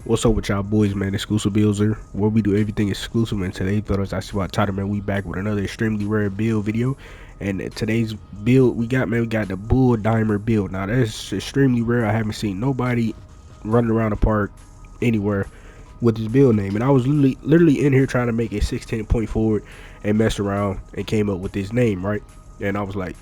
What's up with y'all boys, man? Exclusivebuildz here, where we do everything exclusive. And today's video is actually about title, man. We back with another extremely rare build video. And today's build we got the Bulldimer build. Now that's extremely rare. I haven't seen nobody running around the park anywhere with this build name. And I was literally in here trying to make a 610 point forward and mess around and came up with this name, right? And I was like,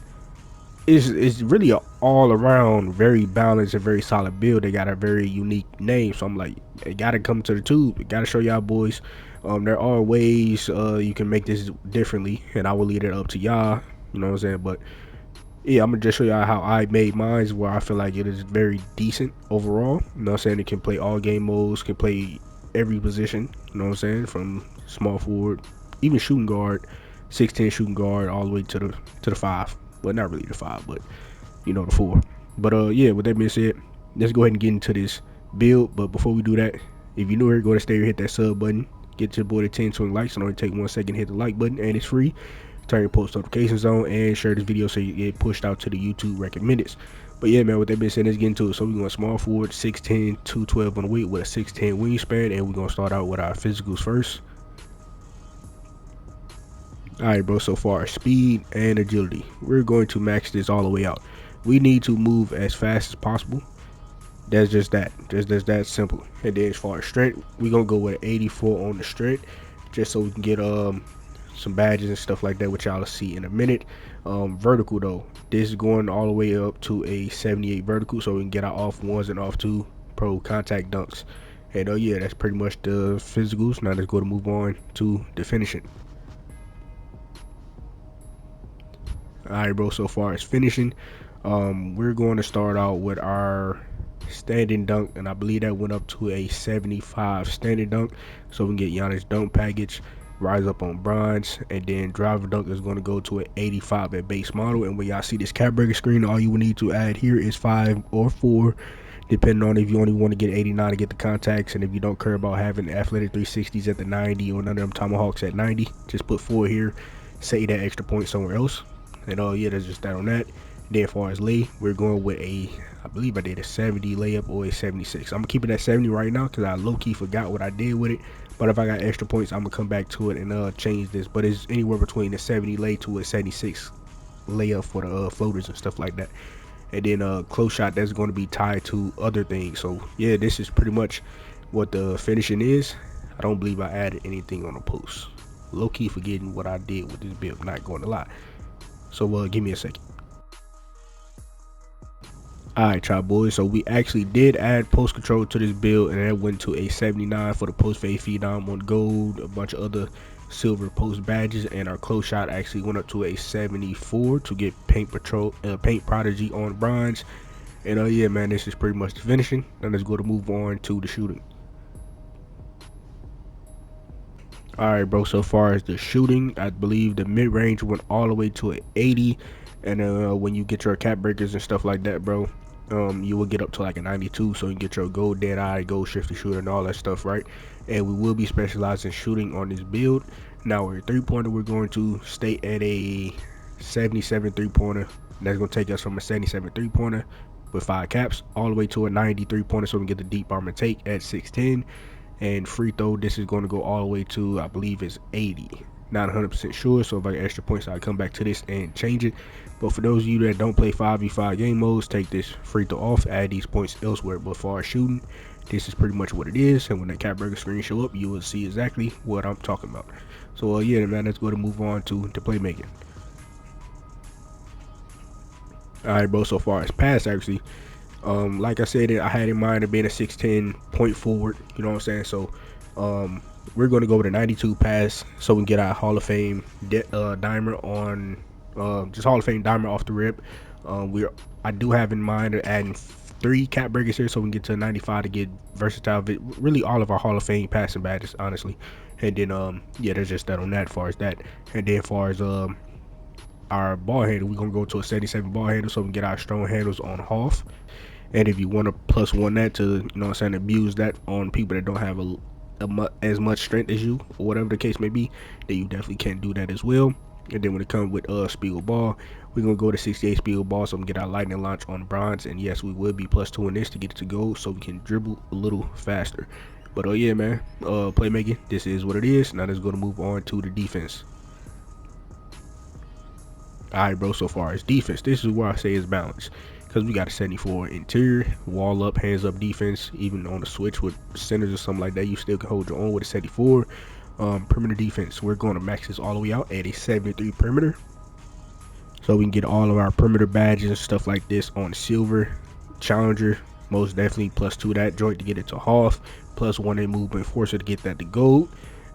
it's really a all around very balanced and very solid build. They got a very unique name, so I'm like, it gotta come to the tube. It gotta show y'all boys. There are ways you can make this differently, and I will leave it up to y'all. You know what I'm saying? But yeah, I'm gonna just show y'all how I made mine, where I feel like it is very decent overall. You know what I'm saying? It can play all game modes, can play every position. You know what I'm saying? From small forward, even shooting guard, 6'10" shooting guard, all the way to the 5. Well, not really the 5, but you know, the 4. But yeah, with that being said, let's go ahead and get into this build. But before we do that, if you're new here, go to stay here, hit that sub button, get your boy to 10 20 likes. It only take 1 second, hit the like button, and it's free. Turn your post notifications on and share this video so you get pushed out to the YouTube recommended. But yeah, man, with that being said, let's get into it. So we're going small forward, 6'10", 212 on the weight with a 6'10" wingspan, and we're gonna start out with our physicals first. Alright, bro, so far speed and agility, we're going to max this all the way out. We need to move as fast as possible. That's just that. Just that simple. And then as far as strength, we're gonna go with 84 on the strength, just so we can get some badges and stuff like that, which y'all will see in a minute. Vertical though, this is going all the way up to a 78 vertical, so we can get our off ones and off two pro contact dunks. And yeah, that's pretty much the physicals. Now let's go to move on to the finishing. Alright, bro, so far as finishing, we're going to start out with our standing dunk, and I believe that went up to a 75 standing dunk, so we can get Giannis dunk package, rise up on bronze, and then driver dunk is going to go to an 85 at base model. And when y'all see this cap breaker screen, all you will need to add here is 5 or 4, depending on if you only want to get 89 to get the contacts, and if you don't care about having athletic 360s at the 90 or none of them tomahawks at 90, just put 4 here, save that extra point somewhere else. And yeah, that's just that on that. Then as far as lay, we're going with I believe I did a 70 layup or a 76. I'm gonna keep it at 70 right now because I low-key forgot what I did with it. But if I got extra points, I'm gonna come back to it and change this. But it's anywhere between a 70 lay to a 76 layup for the floaters and stuff like that. And then close shot, that's going to be tied to other things. So yeah, this is pretty much what the finishing is. I don't believe I added anything on the post. Low-key forgetting what I did with this build, not going to lie. So give me a second. Alright, y'all boys, so we actually did add post control to this build, and that went to a 79 for the post fade feed down on gold, a bunch of other silver post badges, and our close shot actually went up to a 74 to get paint prodigy on bronze. And yeah, man, this is pretty much the finishing. Now let's go to move on to the shooting. Alright, bro, so far as the shooting, I believe the mid-range went all the way to an 80, and when you get your cap breakers and stuff like that, bro, you will get up to like a 92, so you can get your gold dead eye, gold shifty shooter, and all that stuff, right? And we will be specialized in shooting on this build. Now our three-pointer, we're going to stay at a 77 three-pointer. That's going to take us from a 77 three-pointer with 5 caps all the way to a 90 three-pointer, so we can get the deep armor take at 6'10". And free throw, this is going to go all the way to, I believe it's 80. Not 100% sure, so if I get extra points, I'll come back to this and change it. But for those of you that don't play 5v5 game modes, take this free throw off, add these points elsewhere. But for our shooting, this is pretty much what it is. And when the cap breaker screen show up, you will see exactly what I'm talking about. So yeah, man, let's go to move on to the playmaking. Alright, bro, so far as pass, actually, like I said, I had in mind of being a 6'10" point forward, you know what I'm saying? So we're going to go with a 92 pass, so we can get our Hall of Fame dimer on, just Hall of Fame dimer off the rip. I do have in mind of adding 3 cap breakers here, so we can get to 95 to get versatile, really all of our Hall of Fame passing badges, honestly. And then yeah, there's just that on that, as far as that. And then as far as our ball handle, we're gonna go to a 77 ball handle, so we can get our strong handles on Hoff. And if you want to +1 that to, you know what I'm saying, abuse that on people that don't have as much strength as you, or whatever the case may be, then you definitely can do that as well. And then when it comes with speed of ball, we're gonna go to 68 speed of ball, so we can get our lightning launch on bronze. And yes, we will be +2 in this to get it to gold, so we can dribble a little faster. But yeah, man, playmaking, this is what it is. Now let's go to move on to the defense. Alright, bro, so far as defense, this is where I say it's balanced, because we got a 74 interior, wall up, hands up defense. Even on the switch with centers or something like that, you still can hold your own with a 74. Perimeter defense, we're going to max this all the way out at a 73 perimeter, so we can get all of our perimeter badges and stuff like this on silver. Challenger, most definitely +2 that joint to get it to half, +1 in movement forcer to get that to gold.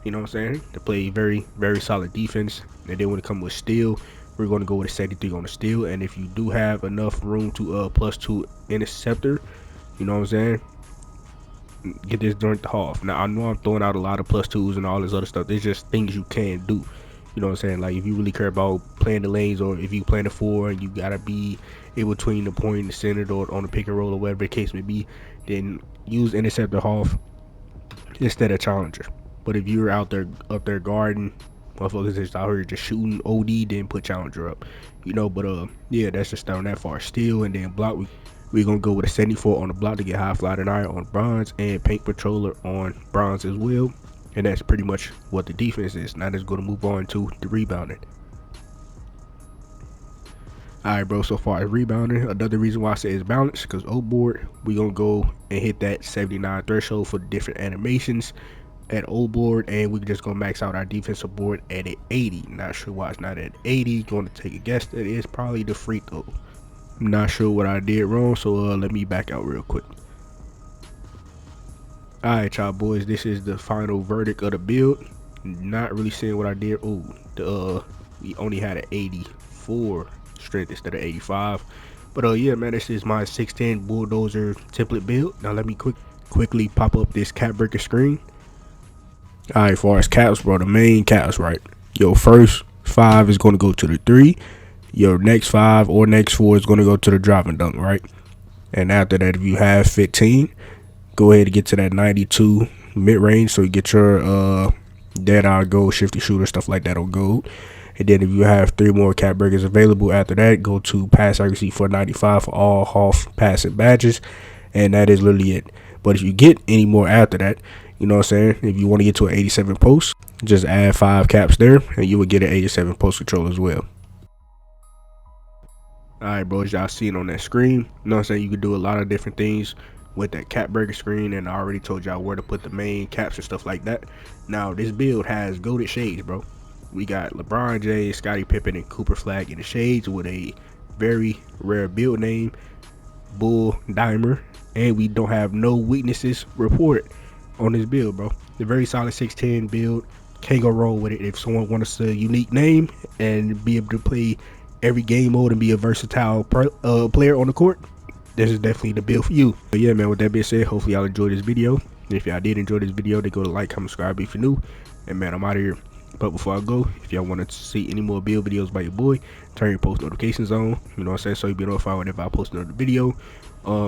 You know what I'm saying? To play very, very solid defense. And then when it comes with steel, we're going to go with a 73 on the steel. And if you do have enough room to +2 interceptor, you know what I'm saying, get this joint to half. Now I know I'm throwing out a lot of +2s and all this other stuff. There's just things you can do. You know what I'm saying? Like if you really care about playing the lanes, or if you playing the 4 and you gotta be in between the point and the center or on the pick and roll or whatever the case may be, then use interceptor half instead of challenger. But if you're out there guarding, motherfuckers just out here just shooting OD, then put challenger up. You know, but yeah, that's just down that far. Steel and then block, we're gonna go with a 74 on the block to get high fly denier on bronze, and paint patroller on bronze as well. And that's pretty much what the defense is. Now let's go to move on to the rebounding. Alright, bro, so far as rebounding, another reason why I say it's balanced, because O board, we're gonna go and hit that 79 threshold for the different animations at O board, and we're just gonna max out our defensive board at an 80. Not sure why it's not at 80. Going to take a guess that it's probably the free throw. I'm not sure what I did wrong, so let me back out real quick. Alright, y'all boys, this is the final verdict of the build. Not really seeing what I did. We only had an 84 strength instead of 85. But yeah, man, this is my 610 bulldozer template build. Now let me quickly pop up this cap breaker screen. Alright, as far as caps, bro, the main caps, right? Your first 5 is going to go to the 3. Your next 5 or next 4 is going to go to the drop and dunk, right? And after that, if you have 15, go ahead and get to that 92 mid-range, so you get your dead eye gold, shifty shooter, stuff like that on gold. And then if you have 3 more cap breakers available after that, go to pass accuracy for 95 for all half passing badges, and that is literally it. But if you get any more after that, you know what I'm saying, if you want to get to an 87 post, just add 5 caps there and you would get an 87 post control as well. Alright, bro, as y'all seen on that screen, you know what I'm saying, you can do a lot of different things with that cap breaker screen, and I already told y'all where to put the main caps and stuff like that. Now this build has goated shades, bro. We got LeBron James, Scottie Pippen, and Cooper Flag in the shades with a very rare build name, Bulldimer, and we don't have no weaknesses reported on this build, bro. The very solid 610 build. Can't go wrong with it. If someone wants a unique name and be able to play every game mode and be a versatile player on the court, this is definitely the build for you. But yeah, man, with that being said, hopefully y'all enjoyed this video. And if y'all did enjoy this video, then go to like, comment, subscribe if you're new. And man, I'm out of here. But before I go, if y'all want to see any more build videos by your boy, turn your post notifications on. You know what I'm saying? So you'll be notified whenever I post another video.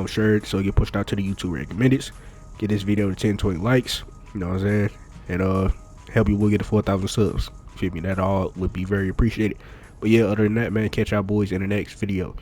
Share it so you get pushed out to the YouTube recommended. Get this video to 10, 20 likes. You know what I'm saying? And help you will get to 4,000 subs. Feel me? That all would be very appreciated. But yeah, other than that, man, catch y'all boys in the next video.